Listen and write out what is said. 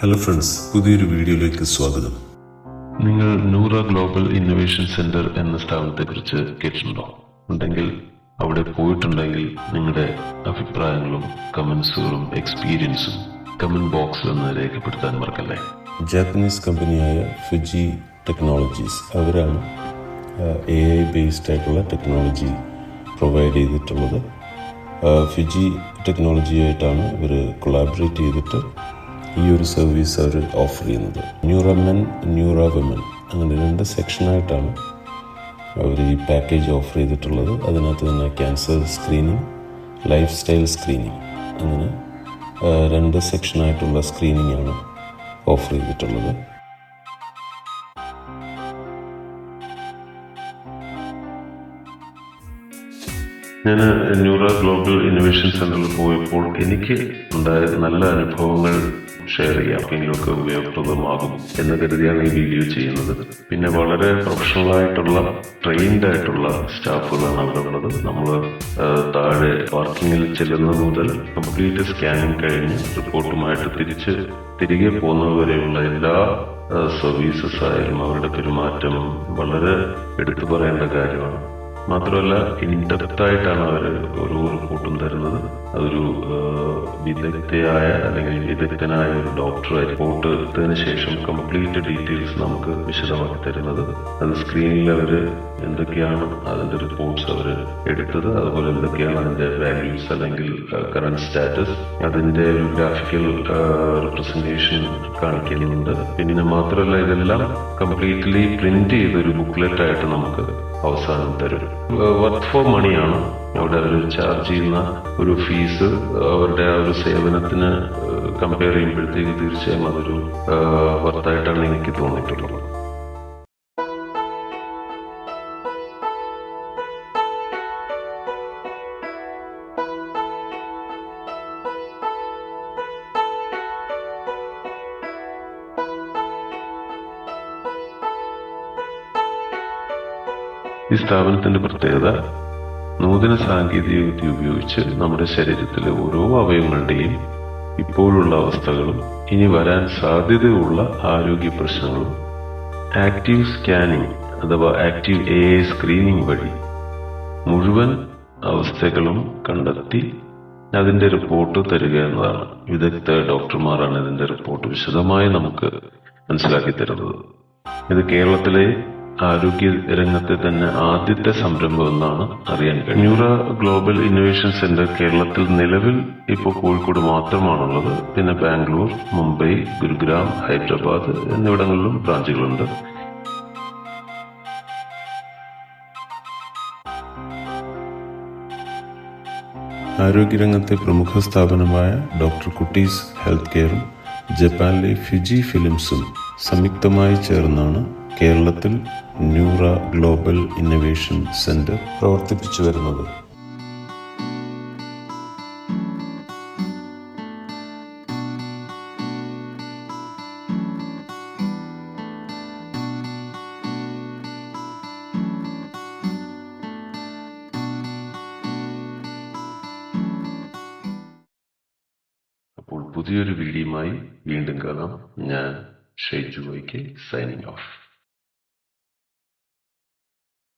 Hello friends, പുതിയൊരു വീഡിയോയിലേക്ക് സ്വാഗതം. നിങ്ങൾ നൂറ ഗ്ലോബൽ ഇന്നൊവേഷൻ സെന്റർ എന്ന സ്ഥാപനത്തെക്കുറിച്ച് കേട്ടിട്ടുണ്ടോ? ഉണ്ടെങ്കിൽ അവിടെ പോയിട്ടുണ്ടെങ്കിൽ നിങ്ങളുടെ അഭിപ്രായങ്ങളും കമന്റ്സുകളും എക്സ്പീരിയൻസും കമന്റ് ബോക്സിൽ ഒന്ന് രേഖപ്പെടുത്താൻ മറക്കല്ലേ. ജാപ്പനീസ് കമ്പനിയായ ഫിജി ടെക്നോളജീസ് അവരാണ് AI ബേസ്ഡ് ആയിട്ടുള്ള ടെക്നോളജി പ്രൊവൈഡ് ചെയ്തിട്ടുള്ളത്. ഫിജി ടെക്നോളജിയായിട്ടാണ് ഇവർ കൊളാബറേറ്റ് ചെയ്തിട്ട് ഈ ഒരു സർവീസ് അവർ ഓഫർ ചെയ്യുന്നത്. ന്യൂറ മെൻ, ന്യൂറ വിമൻ അങ്ങനെ 2 സെക്ഷനായിട്ടാണ് അവർ ഈ പാക്കേജ് ഓഫർ ചെയ്തിട്ടുള്ളത്. അതിനകത്ത് തന്നെ cancer screening, life style screening അങ്ങനെ 2 സെക്ഷനായിട്ടുള്ള സ്ക്രീനിങ് ആണ് ഓഫർ ചെയ്തിട്ടുള്ളത്. ഞാൻ ന്യൂറ ഗ്ലോബൽ ഇന്നൊവേഷൻ സെന്ററിൽ പോയപ്പോൾ എനിക്ക് ഉണ്ടായ നല്ല അനുഭവങ്ങൾ ഷെയർ ചെയ്യാം, ആർക്കെങ്കിലുമൊക്കെ ഉപയോഗപ്രദമാകും എന്ന് കരുതിയാണ് ഈ വീഡിയോ ചെയ്യുന്നത്. പിന്നെ വളരെ പ്രൊഫഷണൽ ആയിട്ടുള്ള ട്രെയിൻഡ് ആയിട്ടുള്ള സ്റ്റാഫുകളാണ് അവിടെ ഉള്ളത്. നമ്മൾ താഴെ പാർക്കിങ്ങിൽ ചെല്ലുന്നത് മുതൽ കംപ്ലീറ്റ് സ്കാനിങ് കഴിഞ്ഞ് റിപ്പോർട്ടുമായിട്ട് തിരികെ പോകുന്നത് വരെയുള്ള എല്ലാ സർവീസസ് ആയാലും അവരുടെ പെരുമാറ്റം വളരെ എടുത്തു പറയേണ്ട കാര്യമാണ്. മാത്രമല്ല ഇൻഡെപ്തായിട്ടാണ് അവർ ഓരോ റിപ്പോർട്ടും തരുന്നത്. അതൊരു വിദഗ്ധനായ ഒരു ഡോക്ടർ റിപ്പോർട്ട് എടുത്തതിന് ശേഷം കംപ്ലീറ്റ് ഡീറ്റെയിൽസ് നമുക്ക് വിശദമാക്കി തരുന്നത്. അത് സ്ക്രീനിൽ അവർ എന്തൊക്കെയാണ് അതിന്റെ റിപ്പോർട്ട്സ് അവർ എടുത്തത്, അതുപോലെ എന്തൊക്കെയാണ് അതിന്റെ വാല്യൂസ് അല്ലെങ്കിൽ കറന്റ് സ്റ്റാറ്റസ്, അതിന്റെ ഒരു ഗ്രാഫിക്കൽ റെപ്രസെന്റേഷൻ കാണിക്കുന്നുണ്ട്. പിന്നെ മാത്രമല്ല ഇതെല്ലാം കംപ്ലീറ്റ്ലി പ്രിന്റ് ചെയ്തൊരു ബുക്ക്ലെറ്റ് ആയിട്ട് നമുക്ക് അവസാനം തരും. വർത്ത് ഫോർ മണിയാണ് അവിടെ അവർ ചാർജ് ചെയ്യുന്ന ഒരു ഫീസ്. അവരുടെ ആ ഒരു സേവനത്തിന് കമ്പയർ ചെയ്യുമ്പോഴത്തേക്ക് തീർച്ചയായും അതൊരു വർത്തായിട്ടാണ് എനിക്ക് തോന്നിയിട്ടുള്ളത്. ഈ സ്ഥാപനത്തിന്റെ പ്രത്യേകത നൂതന സാങ്കേതിക വിദ്യ ഉപയോഗിച്ച് നമ്മുടെ ശരീരത്തിലെ ഓരോ അവയവങ്ങളുടെയും ഇപ്പോഴുള്ള അവസ്ഥകളും ഇനി വരാൻ സാധ്യതയുള്ള ആരോഗ്യ പ്രശ്നങ്ങളും ആക്റ്റീവ് സ്കാനിങ് അഥവാ ആക്റ്റീവ് AI സ്ക്രീനിങ് വഴി മുഴുവൻ അവസ്ഥകളും കണ്ടെത്തി അതിന്റെ റിപ്പോർട്ട് തരിക എന്നതാണ്. വിദഗ്ധ ഡോക്ടർമാരാണ് ഇതിന്റെ റിപ്പോർട്ട് വിശദമായി നമുക്ക് മനസ്സിലാക്കി തരുന്നത്. ഇത് കേരളത്തിലെ ആരോഗ്യ രംഗത്തെ തന്നെ ആദ്യത്തെ സംരംഭം എന്നാണ് അറിയാൻ കഴിയും. ന്യൂറ ഗ്ലോബൽ ഇന്നൊവേഷൻ സെന്റർ കേരളത്തിൽ നിലവിൽ ഇപ്പോൾ കോഴിക്കോട് മാത്രമാണുള്ളത്. പിന്നെ ബാംഗ്ലൂർ, മുംബൈ, ഗുരുഗ്രാം, ഹൈദരാബാദ് എന്നിവിടങ്ങളിലും ബ്രാഞ്ചുകളുണ്ട്. ആരോഗ്യരംഗത്തെ പ്രമുഖ സ്ഥാപനമായ ഡോക്ടർ കുട്ടീസ് ഹെൽത്ത് കെയറും ജപ്പാനിലെ ഫിജി ഫിലിംസും സംയുക്തമായി ചേർന്നാണ് കേരളത്തിൽ ന്യൂറ ഗ്ലോബൽ ഇന്നൊവേഷൻ സെന്റർ പ്രവർത്തിപ്പിച്ചു വരുന്നത്. അപ്പോൾ പുതിയൊരു വീഡിയോയുമായി വീണ്ടും കാണാം. ഞാൻ ഷൈജു വൈക്കെ സൈനിങ് ഓഫ്.